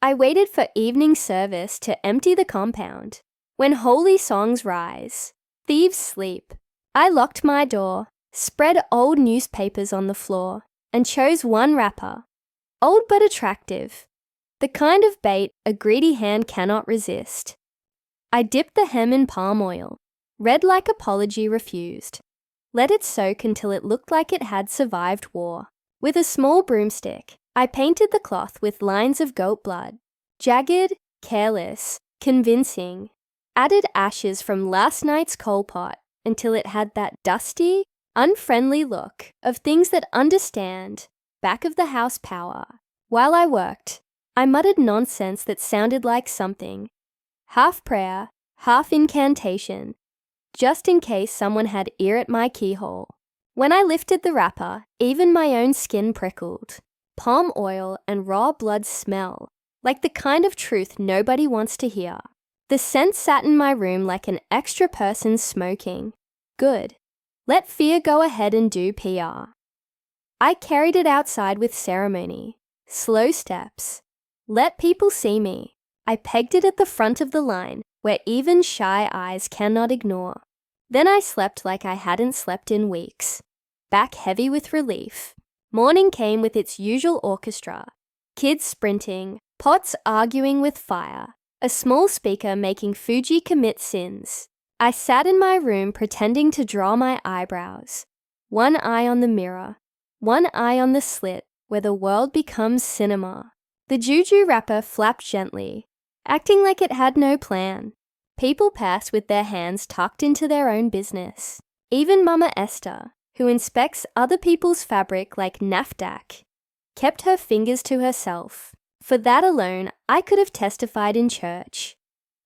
I waited for evening service to empty the compound. When holy songs rise, thieves sleep. I locked my door, spread old newspapers on the floor, and chose one wrapper. Old but attractive. The kind of bait a greedy hand cannot resist. I dipped the hem in palm oil. Red like apology refused. Let it soak until it looked like it had survived war. With a small broomstick, I painted the cloth with lines of goat blood. Jagged, careless, convincing. Added ashes from last night's coal pot until it had that dusty, unfriendly look of things that understand back of the house power. While I worked, I muttered nonsense that sounded like something. Half prayer, half incantation, just in case someone had ear at my keyhole. When I lifted the wrapper, even my own skin prickled. Palm oil and raw blood smell, like the kind of truth nobody wants to hear. The scent sat in my room like an extra person smoking. Good. Let fear go ahead and do PR. I carried it outside with ceremony. Slow steps. Let people see me. I pegged it at the front of the line, where even shy eyes cannot ignore. Then I slept like I hadn't slept in weeks. Back heavy with relief. Morning came with its usual orchestra. Kids sprinting, pots arguing with fire, a small speaker making Fuji commit sins. I sat in my room pretending to draw my eyebrows. One eye on the mirror, one eye on the slit where the world becomes cinema. The juju wrapper flapped gently, acting like it had no plan. People passed with their hands tucked into their own business. Even Mama Esther, who inspects other people's fabric like NAFDAC, kept her fingers to herself. For that alone, I could have testified in church.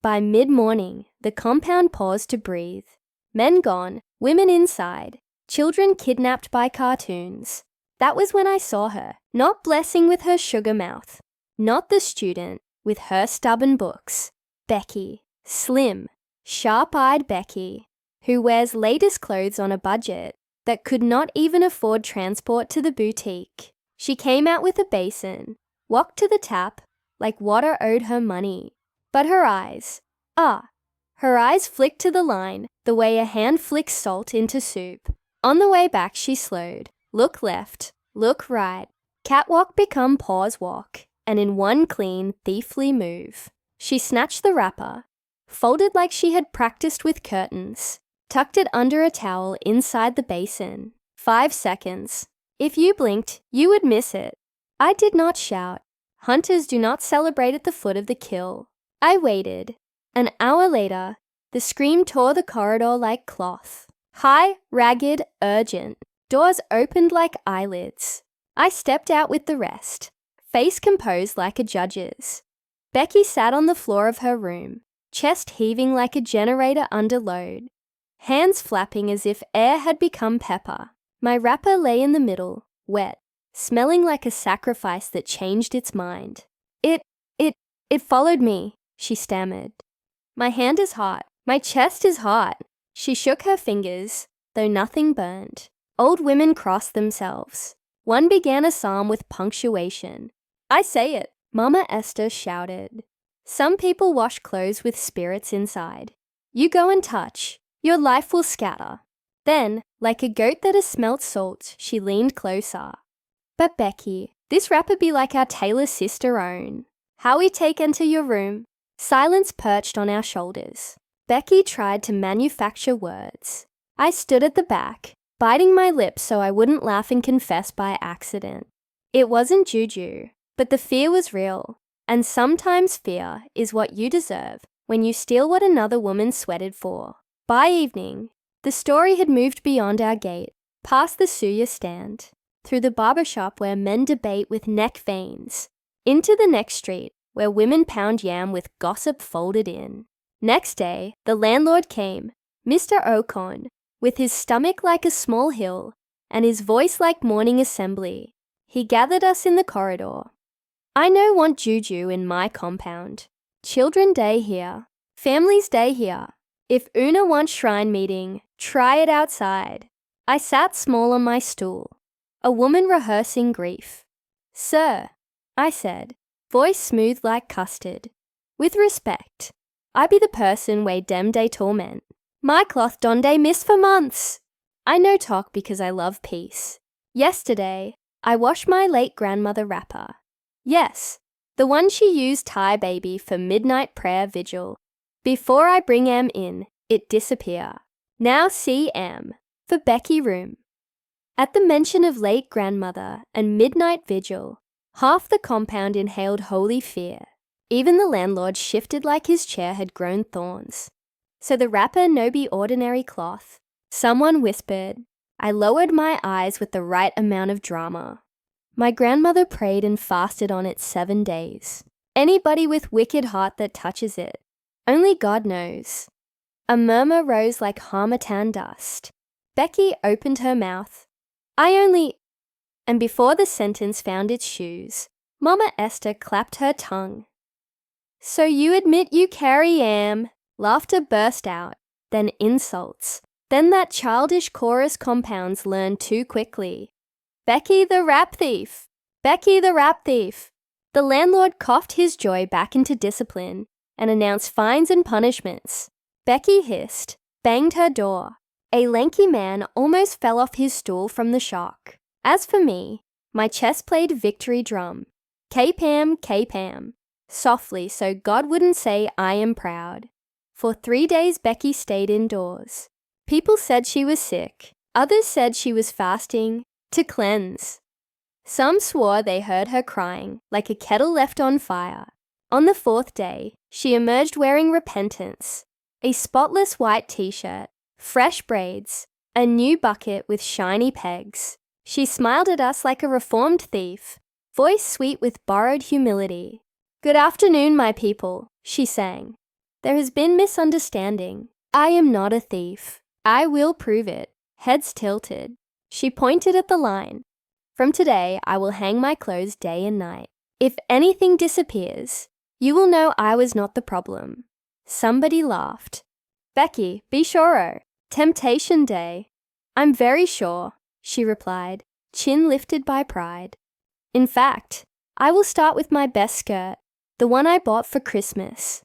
By mid-morning, the compound paused to breathe. Men gone, women inside, children kidnapped by cartoons. That was when I saw her, not blessing with her sugar mouth, not the student with her stubborn books. Becky, slim, sharp-eyed Becky, who wears latest clothes on a budget that could not even afford transport to the boutique. She came out with a basin, walked to the tap like water owed her money. But her eyes, her eyes flicked to the line the way a hand flicks salt into soup. On the way back she slowed. Look left, look right. Catwalk become pause walk, and in one clean, thiefly move, she snatched the wrapper, folded like she had practiced with curtains, tucked it under a towel inside the basin. 5 seconds. If you blinked, you would miss it. I did not shout. Hunters do not celebrate at the foot of the kill. I waited. An hour later, the scream tore the corridor like cloth. High, ragged, urgent. Doors opened like eyelids. I stepped out with the rest, face composed like a judge's. Becky sat on the floor of her room, chest heaving like a generator under load, hands flapping as if air had become pepper. My wrapper lay in the middle, wet, smelling like a sacrifice that changed its mind. It followed me, she stammered. My hand is hot. My chest is hot. She shook her fingers, though nothing burned. Old women crossed themselves. One began a psalm with punctuation. I say it, Mama Esther shouted. Some people wash clothes with spirits inside. You go and touch. Your life will scatter. Then, like a goat that has smelt salt, she leaned closer. But Becky, this wrapper be like our Taylor sister own. How we take into your room. Silence perched on our shoulders. Becky tried to manufacture words. I stood at the back, biting my lips so I wouldn't laugh and confess by accident. It wasn't juju, but the fear was real. And sometimes fear is what you deserve when you steal what another woman sweated for. By evening, the story had moved beyond our gate, past the suya stand, through the barber shop where men debate with neck veins, into the next street where women pound yam with gossip folded in. Next day, the landlord came, Mr. Ocon, with his stomach like a small hill and his voice like morning assembly. He gathered us in the corridor. I no want juju in my compound. Children day here. Families day here. If Una wants shrine meeting, try it outside. I sat small on my stool, a woman rehearsing grief. Sir, I said, voice smooth like custard. With respect, I be the person way dem day torment. My cloth don day miss for months. I no talk because I love peace. Yesterday, I washed my late grandmother wrapper. Yes, the one she used tie baby for midnight prayer vigil. Before I bring em in, it disappear. Now see em, for Becky room. At the mention of late grandmother and midnight vigil, half the compound inhaled holy fear. Even the landlord shifted like his chair had grown thorns. So the wrapper no be ordinary cloth. Someone whispered. I lowered my eyes with the right amount of drama. My grandmother prayed and fasted on it 7 days. Anybody with wicked heart that touches it, only God knows. A murmur rose like harmattan dust. Becky opened her mouth. And before the sentence found its shoes, Mama Esther clapped her tongue. So you admit you carry am. Laughter burst out, then insults. Then that childish chorus compounds learned too quickly. Becky the rap thief! Becky the rap thief! The landlord coughed his joy back into discipline and announced fines and punishments. Becky hissed, banged her door. A lanky man almost fell off his stool from the shock. As for me, my chest played victory drum. K-Pam, K-Pam. Softly so God wouldn't say I am proud. For 3 days Becky stayed indoors. People said she was sick. Others said she was fasting to cleanse. Some swore they heard her crying like a kettle left on fire. On the 4th day, she emerged wearing repentance, a spotless white t-shirt, fresh braids, a new bucket with shiny pegs. She smiled at us like a reformed thief, voice sweet with borrowed humility. Good afternoon, my people, she sang. There has been misunderstanding. I am not a thief. I will prove it. Heads tilted. She pointed at the line. From today, I will hang my clothes day and night. If anything disappears, you will know I was not the problem. Somebody laughed. Becky, be sure. Temptation day. I'm very sure, she replied, chin lifted by pride. In fact, I will start with my best skirt, the one I bought for Christmas.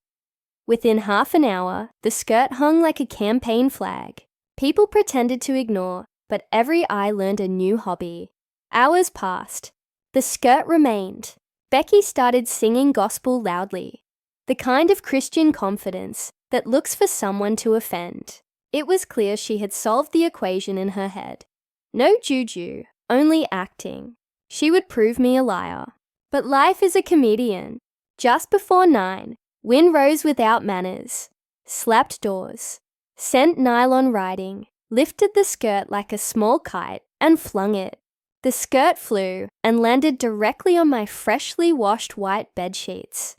Within half an hour, the skirt hung like a campaign flag. People pretended to ignore, but every eye learned a new hobby. Hours passed. The skirt remained. Becky started singing gospel loudly, the kind of Christian confidence that looks for someone to offend. It was clear she had solved the equation in her head. No juju, only acting. She would prove me a liar. But life is a comedian. Just before 9, wind rose without manners, slapped doors, sent nylon riding, lifted the skirt like a small kite and flung it. The skirt flew and landed directly on my freshly washed white bedsheets,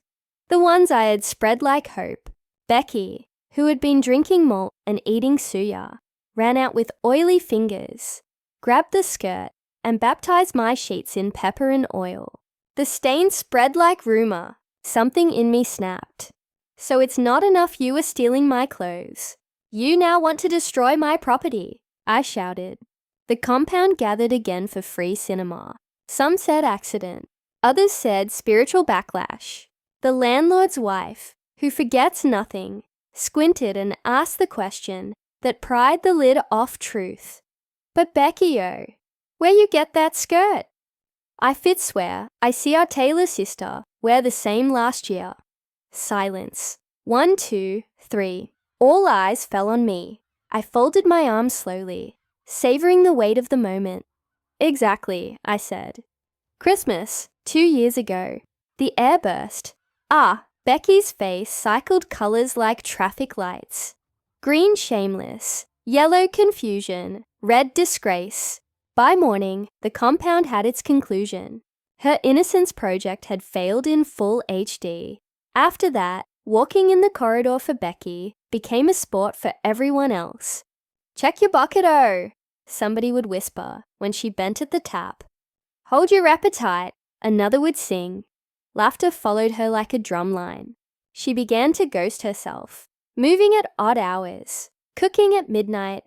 the ones I had spread like hope. Becky, who had been drinking malt and eating suya, ran out with oily fingers, grabbed the skirt and baptized my sheets in pepper and oil. The stain spread like rumor. Something in me snapped. So it's not enough you were stealing my clothes. You now want to destroy my property, I shouted. The compound gathered again for free cinema. Some said accident. Others said spiritual backlash. The landlord's wife, who forgets nothing, squinted and asked the question that pried the lid off truth. But Becky-o, where you get that skirt? I fit swear I see our tailor sister wear the same last year. Silence. 1, 2, 3. All eyes fell on me. I folded my arms slowly, savoring the weight of the moment. Exactly, I said. Christmas, 2 years ago. The air burst. Becky's face cycled colors like traffic lights. Green shameless, yellow confusion, red disgrace. By morning, the compound had its conclusion. Her innocence project had failed in full HD. After that, walking in the corridor for Becky became a sport for everyone else. Check your bucket-o, somebody would whisper when she bent at the tap. Hold your wrapper tight, another would sing. Laughter followed her like a drumline. She began to ghost herself, moving at odd hours, cooking at midnight,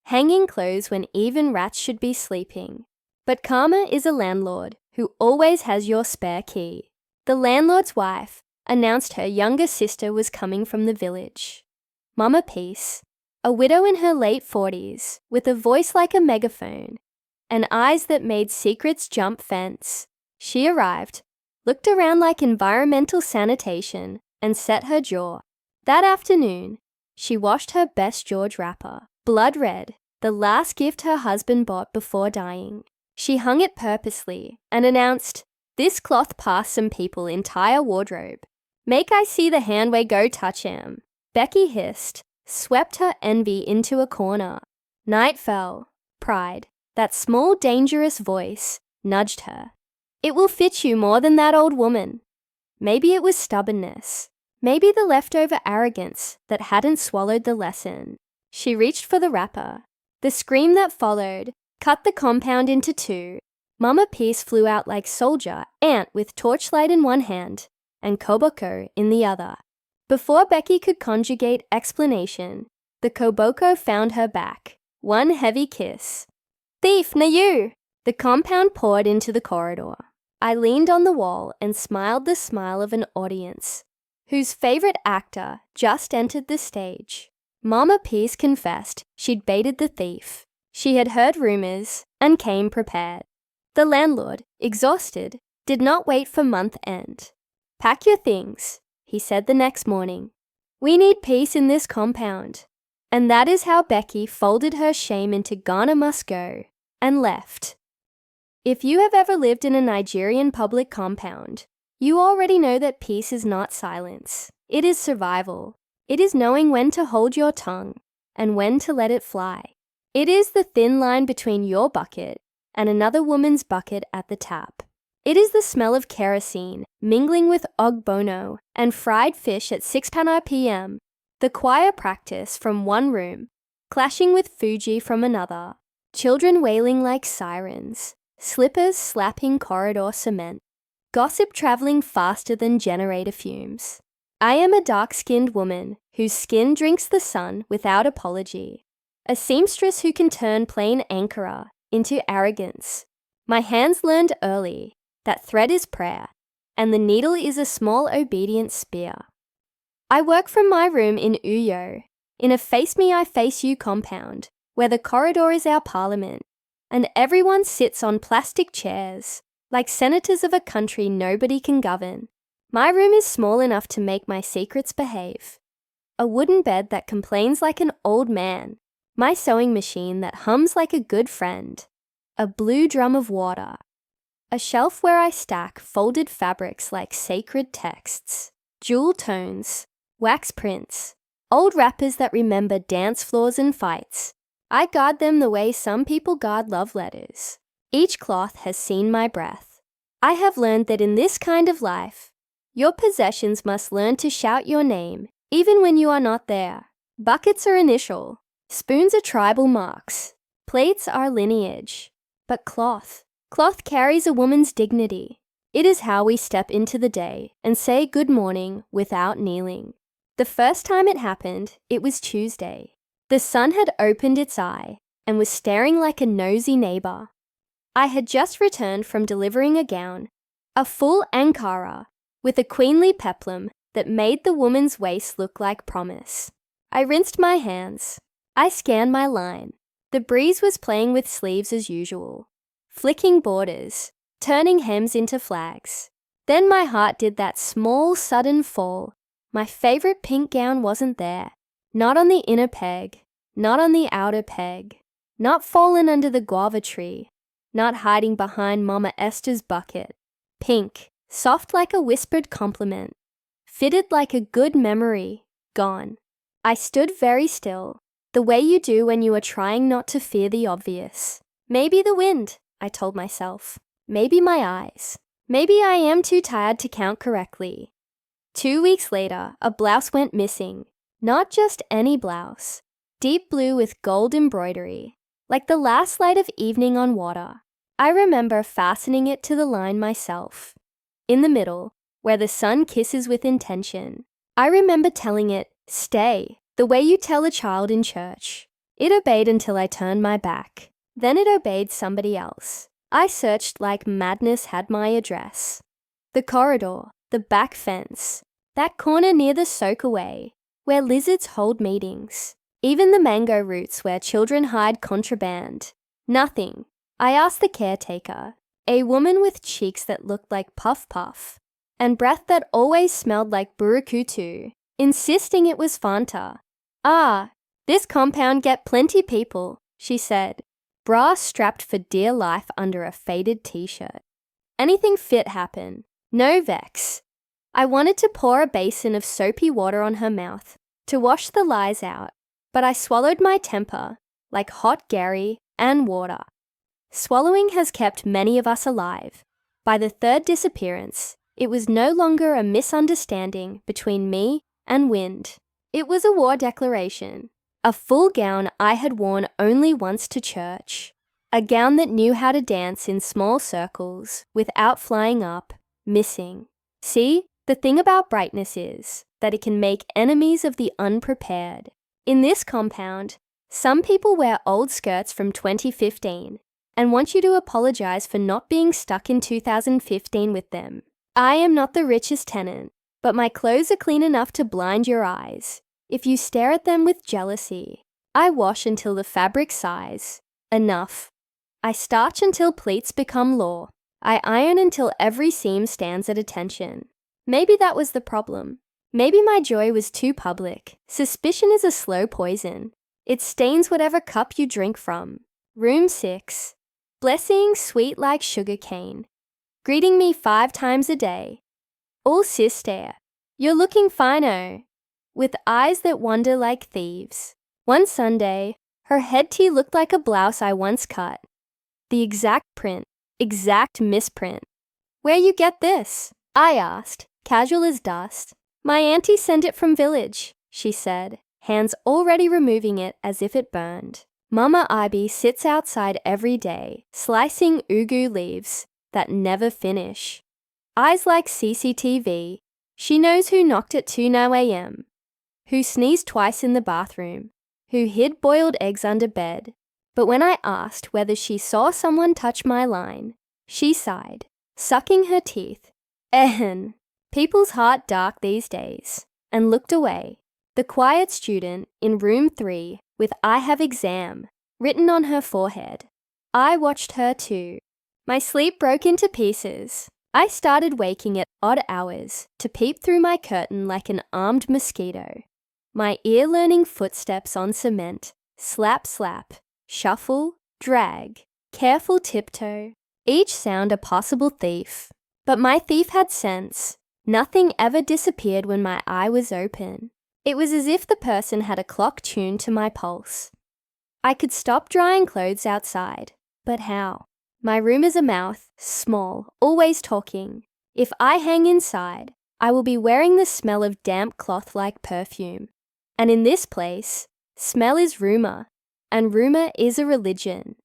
hanging clothes when even rats should be sleeping. But karma is a landlord who always has your spare key. The landlord's wife announced her younger sister was coming from the village. Mama Peace, a widow in her late 40s, with a voice like a megaphone and eyes that made secrets jump fence. She arrived, looked around like environmental sanitation, and set her jaw. That afternoon, she washed her best George wrapper, blood red, the last gift her husband bought before dying. She hung it purposely and announced, "This cloth passed some people entire wardrobe. Make I see the hand where go touch 'em." Becky hissed, swept her envy into a corner. Night fell. Pride, that small dangerous voice, nudged her. "It will fit you more than that old woman." Maybe it was stubbornness. Maybe the leftover arrogance that hadn't swallowed the lesson. She reached for the wrapper. The scream that followed cut the compound into two. Mama Peace flew out like soldier ant with torchlight in one hand and koboko in the other. Before Becky could conjugate explanation, the koboko found her back. One heavy kiss. "Thief, na you!" The compound poured into the corridor. I leaned on the wall and smiled the smile of an audience whose favorite actor just entered the stage. Mama Peace confessed she'd baited the thief. She had heard rumors and came prepared. The landlord, exhausted, did not wait for month end. "Pack your things," he said the next morning. "We need peace in this compound." And that is how Becky folded her shame into Ghana must go and left. If you have ever lived in a Nigerian public compound, you already know that peace is not silence. It is survival. It is knowing when to hold your tongue and when to let it fly. It is the thin line between your bucket and another woman's bucket at the tap. It is the smell of kerosene mingling with ogbono and fried fish at 6 p.m. The choir practice from one room, clashing with Fuji from another. Children wailing like sirens. Slippers slapping corridor cement. Gossip traveling faster than generator fumes. I am a dark-skinned woman whose skin drinks the sun without apology. A seamstress who can turn plain ankara into arrogance. My hands learned early that thread is prayer, and the needle is a small obedient spear. I work from my room in Uyo, in a face-me-I-face-you compound, where the corridor is our parliament, and everyone sits on plastic chairs, like senators of a country nobody can govern. My room is small enough to make my secrets behave. A wooden bed that complains like an old man. My sewing machine that hums like a good friend. A blue drum of water. A shelf where I stack folded fabrics like sacred texts. Jewel tones. Wax prints. Old wrappers that remember dance floors and fights. I guard them the way some people guard love letters. Each cloth has seen my breath. I have learned that in this kind of life, your possessions must learn to shout your name, even when you are not there. Buckets are initial. Spoons are tribal marks. Plates are lineage. But cloth carries a woman's dignity. It is how we step into the day and say good morning without kneeling. The first time it happened, it was Tuesday. The sun had opened its eye and was staring like a nosy neighbor. I had just returned from delivering a gown, a full ankara, with a queenly peplum that made the woman's waist look like promise. I rinsed my hands. I scanned my line. The breeze was playing with sleeves as usual, flicking borders, turning hems into flags. Then my heart did that small, sudden fall. My favorite pink gown wasn't there. Not on the inner peg, not on the outer peg, not fallen under the guava tree, not hiding behind Mama Esther's bucket. Pink, soft like a whispered compliment, fitted like a good memory, gone. I stood very still, the way you do when you are trying not to fear the obvious. Maybe the wind, I told myself. Maybe my eyes. Maybe I am too tired to count correctly. 2 weeks later, a blouse went missing. Not just any blouse. Deep blue with gold embroidery, like the last light of evening on water. I remember fastening it to the line myself. In the middle, where the sun kisses with intention. I remember telling it, "Stay," the way you tell a child in church. It obeyed until I turned my back. Then it obeyed somebody else. I searched like madness had my address. The corridor, the back fence, that corner near the soakaway, where lizards hold meetings, even the mango roots where children hide contraband. Nothing. I asked the caretaker, a woman with cheeks that looked like puff puff, and breath that always smelled like burukutu, insisting it was Fanta. "Ah, this compound get plenty people," she said, bra strapped for dear life under a faded t-shirt. Anything fit happen, no vex. I wanted to pour a basin of soapy water on her mouth to wash the lies out, but I swallowed my temper like hot Gary and water. Swallowing has kept many of us alive. By the third disappearance, it was no longer a misunderstanding between me and wind. It was a war declaration, a full gown I had worn only once to church, a gown that knew how to dance in small circles without flying up, missing. See, the thing about brightness is that it can make enemies of the unprepared. In this compound, some people wear old skirts from 2015 and want you to apologize for not being stuck in 2015 with them. I am not the richest tenant, but my clothes are clean enough to blind your eyes. If you stare at them with jealousy, I wash until the fabric sighs. Enough. I starch until pleats become law. I iron until every seam stands at attention. Maybe that was the problem. Maybe my joy was too public. Suspicion is a slow poison. It stains whatever cup you drink from. Room 6. Blessing sweet like sugar cane. Greeting me 5 times a day. All sister. You're looking fino. With eyes that wander like thieves. One Sunday, her head tee looked like a blouse I once cut. The exact print. Exact misprint. Where you get this? I asked, casual as dust. My auntie sent it from village, she said, hands already removing it as if it burned. Mama Ivy sits outside every day, slicing ugu leaves that never finish. Eyes like CCTV, she knows who knocked at 2 a.m, who sneezed twice in the bathroom, who hid boiled eggs under bed. But when I asked whether she saw someone touch my line, she sighed, sucking her teeth. People's heart dark these days, and looked away. The quiet student in room 3 with "I have exam" written on her forehead. I watched her too. My sleep broke into pieces. I started waking at odd hours to peep through my curtain like an armed mosquito. My ear-learning footsteps on cement, slap slap, shuffle, drag, careful tiptoe, each sound a possible thief. But my thief had sense. Nothing ever disappeared when my eye was open. It was as if the person had a clock tuned to my pulse. I could stop drying clothes outside, but how? My room is a mouth, small, always talking. If I hang inside, I will be wearing the smell of damp cloth like perfume. And in this place, smell is rumor, and rumor is a religion.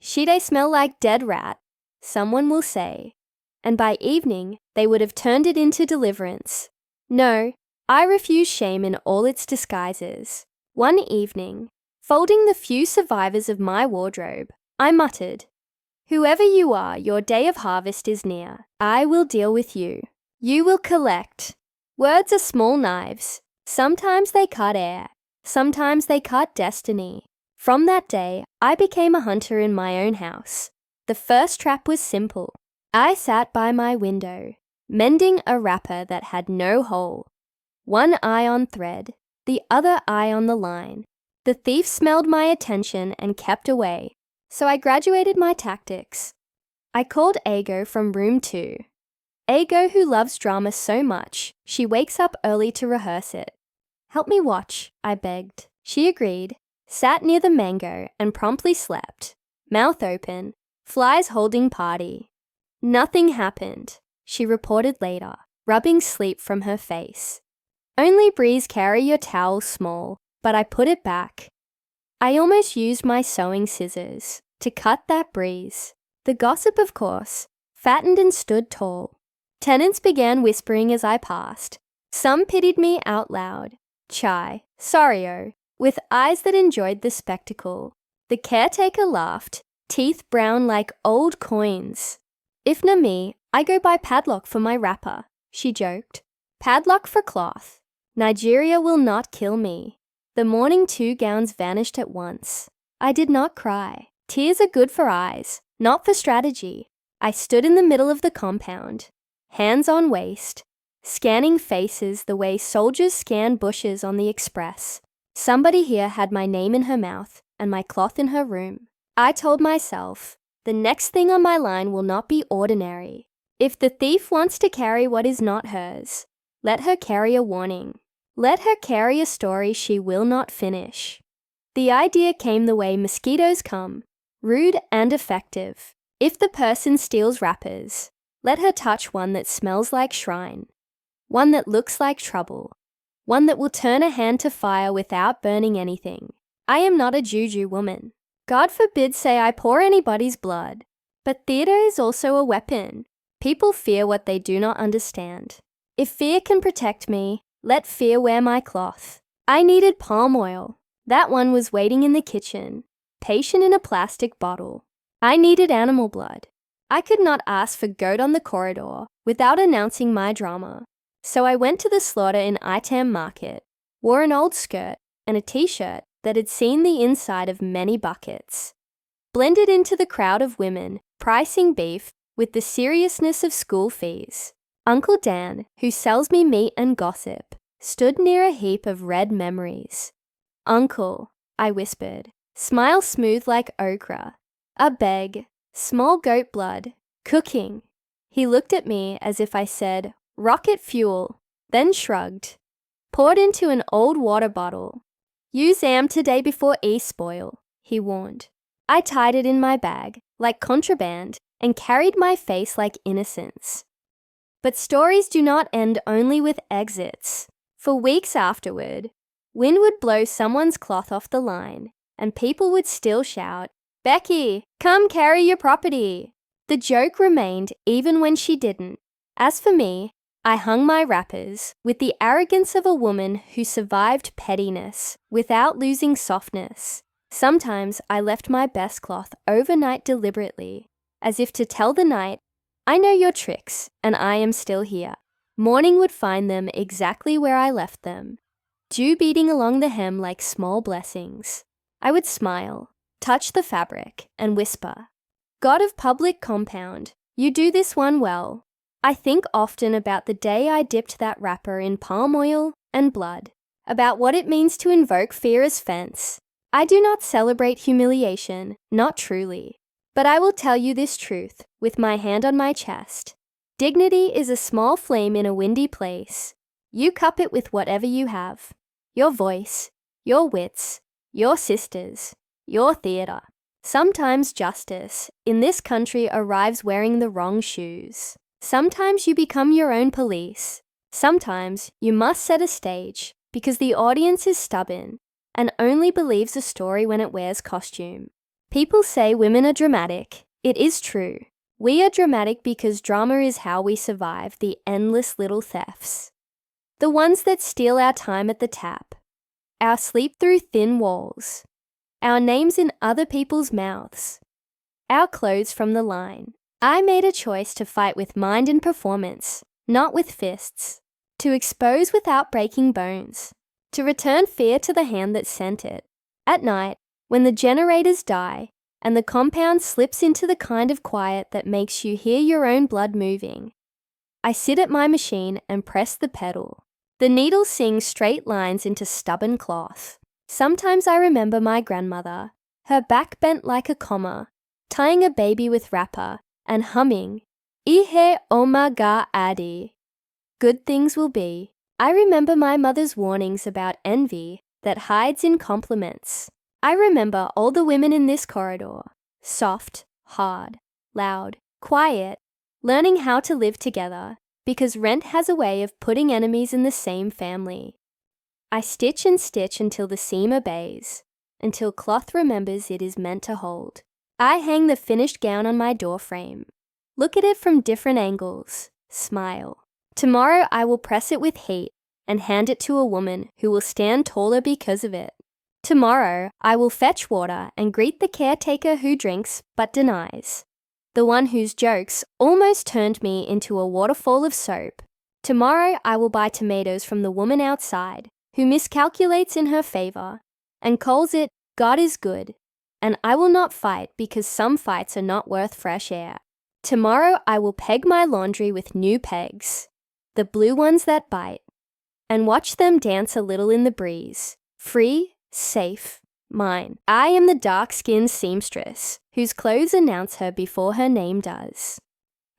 She they smell like dead rat, someone will say. And by evening, they would have turned it into deliverance. No, I refuse shame in all its disguises. One evening, folding the few survivors of my wardrobe, I muttered, "Whoever you are, your day of harvest is near. I will deal with you. You will collect." Words are small knives. Sometimes they cut air. Sometimes they cut destiny. From that day, I became a hunter in my own house. The first trap was simple. I sat by my window, mending a wrapper that had no hole. One eye on thread, the other eye on the line. The thief smelled my attention and kept away, so I graduated my tactics. I called Ago from room 2. Ago, who loves drama so much, she wakes up early to rehearse it. "Help me watch," I begged. She agreed, sat near the mango and promptly slept, mouth open, flies holding party. Nothing happened, she reported later, rubbing sleep from her face. Only breeze carry your towel small, but I put it back. I almost used my sewing scissors to cut that breeze. The gossip, of course, fattened and stood tall. Tenants began whispering as I passed. Some pitied me out loud. Chai, sorry-o, with eyes that enjoyed the spectacle. The caretaker laughed, teeth brown like old coins. If na me, I go by padlock for my wrapper, she joked. Padlock for cloth. Nigeria will not kill me. The morning 2 gowns vanished at once. I did not cry. Tears are good for eyes, not for strategy. I stood in the middle of the compound, hands on waist, scanning faces the way soldiers scan bushes on the express. Somebody here had my name in her mouth and my cloth in her room. I told myself, the next thing on my line will not be ordinary. If the thief wants to carry what is not hers, let her carry a warning. Let her carry a story she will not finish. The idea came the way mosquitoes come, rude and effective. If the person steals wrappers, let her touch one that smells like shrine, one that looks like trouble, one that will turn a hand to fire without burning anything. I am not a juju woman. God forbid say I pour anybody's blood. But theatre is also a weapon. People fear what they do not understand. If fear can protect me, let fear wear my cloth. I needed palm oil. That one was waiting in the kitchen, patient in a plastic bottle. I needed animal blood. I could not ask for goat on the corridor without announcing my drama. So I went to the slaughter in Itam Market, wore an old skirt and a t-shirt that had seen the inside of many buckets, blended into the crowd of women pricing beef with the seriousness of school fees. Uncle Dan, who sells me meat and gossip, stood near a heap of red memories. Uncle, I whispered, smile smooth like ochre. A beg, small goat blood, cooking. He looked at me as if I said, rocket fuel, then shrugged. Poured into an old water bottle. Use am today before e spoil, he warned. I tied it in my bag, like contraband, and carried my face like innocence. But stories do not end only with exits. For weeks afterward, wind would blow someone's cloth off the line, and people would still shout, Becky, come carry your property. The joke remained even when she didn't. As for me, I hung my wrappers with the arrogance of a woman who survived pettiness without losing softness. Sometimes I left my best cloth overnight deliberately, as if to tell the night, I know your tricks and I am still here. Morning would find them exactly where I left them, dew beating along the hem like small blessings. I would smile, touch the fabric, and whisper, God of public compound, you do this one well. I think often about the day I dipped that wrapper in palm oil and blood, about what it means to invoke fear as fence. I do not celebrate humiliation, not truly. But I will tell you this truth, with my hand on my chest. Dignity is a small flame in a windy place. You cup it with whatever you have. Your voice, your wits, your sisters, your theatre. Sometimes justice, in this country, arrives wearing the wrong shoes. Sometimes you become your own police. Sometimes you must set a stage because the audience is stubborn and only believes a story when it wears costume. People say women are dramatic. It is true. We are dramatic because drama is how we survive the endless little thefts. The ones that steal our time at the tap, our sleep through thin walls, our names in other people's mouths, our clothes from the line. I made a choice to fight with mind and performance, not with fists, to expose without breaking bones, to return fear to the hand that sent it. At night, when the generators die and the compound slips into the kind of quiet that makes you hear your own blood moving, I sit at my machine and press the pedal. The needle sings straight lines into stubborn cloth. Sometimes I remember my grandmother, her back bent like a comma, tying a baby with wrapper, and humming, Ihe Oma Ga Adi. Good things will be. I remember my mother's warnings about envy that hides in compliments. I remember all the women in this corridor, soft, hard, loud, quiet, learning how to live together because rent has a way of putting enemies in the same family. I stitch and stitch until the seam obeys, until cloth remembers it is meant to hold. I hang the finished gown on my door frame. Look at it from different angles. Smile. Tomorrow I will press it with heat and hand it to a woman who will stand taller because of it. Tomorrow I will fetch water and greet the caretaker who drinks but denies. the one whose jokes almost turned me into a waterfall of soap. Tomorrow I will buy tomatoes from the woman outside, who miscalculates in her favor and calls it God is good, and I will not fight because some fights are not worth fresh air. Tomorrow I will peg my laundry with new pegs, the blue ones that bite, and watch them dance a little in the breeze. Free, safe, mine. I am the dark-skinned seamstress, whose clothes announce her before her name does.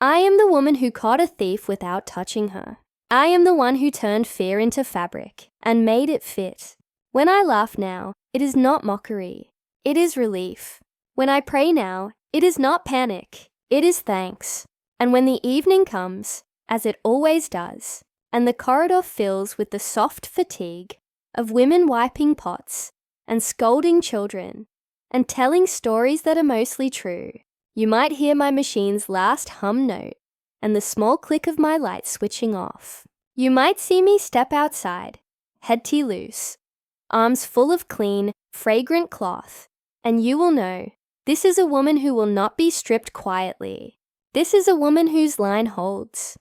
I am the woman who caught a thief without touching her. I am the one who turned fear into fabric and made it fit. When I laugh now, it is not mockery. It is relief. When I pray now, it is not panic. It is thanks. And when the evening comes, as it always does, and the corridor fills with the soft fatigue of women wiping pots and scolding children and telling stories that are mostly true, you might hear my machine's last hum note and the small click of my light switching off. You might see me step outside, head tee loose, arms full of clean, fragrant cloth, and you will know this is a woman who will not be stripped quietly. This is a woman whose line holds.